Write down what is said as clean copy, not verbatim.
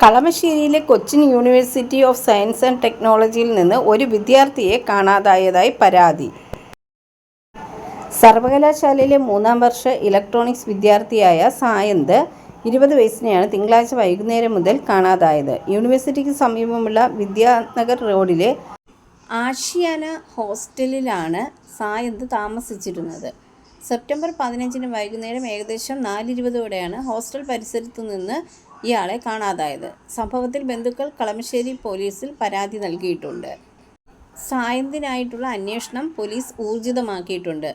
കളമശ്ശേരിയിലെ Cochin university of science and ടെക്നോളജിയിൽ നിന്ന് ഒരു വിദ്യാർത്ഥിയെ കാണാതായതായി പരാതി. സർവകലാശാലയിലെ 3-ാം വർഷ ഇലക്ട്രോണിക്സ് വിദ്യാർത്ഥിയായ സായന്ത് 20 വയസ്സിനെയാണ് തിങ്കളാഴ്ച വൈകുന്നേരം മുതൽ കാണാതായത്. യൂണിവേഴ്സിറ്റിക്ക് സമീപമുള്ള വിദ്യാനഗർ റോഡിലെ ആഷിയാന ഹോസ്റ്റലിലാണ് സായന്ത് താമസിച്ചിരുന്നത്. സെപ്റ്റംബർ 15 വൈകുന്നേരം ഏകദേശം 4:20ഓടെയാണ് ഹോസ്റ്റൽ പരിസരത്തു നിന്ന് ഇയാളെ കാണാതായത്. സംഭവത്തിൽ ബന്ധുക്കൾ കളമശ്ശേരി പോലീസിൽ പരാതി നൽകിയിട്ടുണ്ട്. സായന്തിനായിട്ടുള്ള അന്വേഷണം പോലീസ് ഊർജിതമാക്കിയിട്ടുണ്ട്.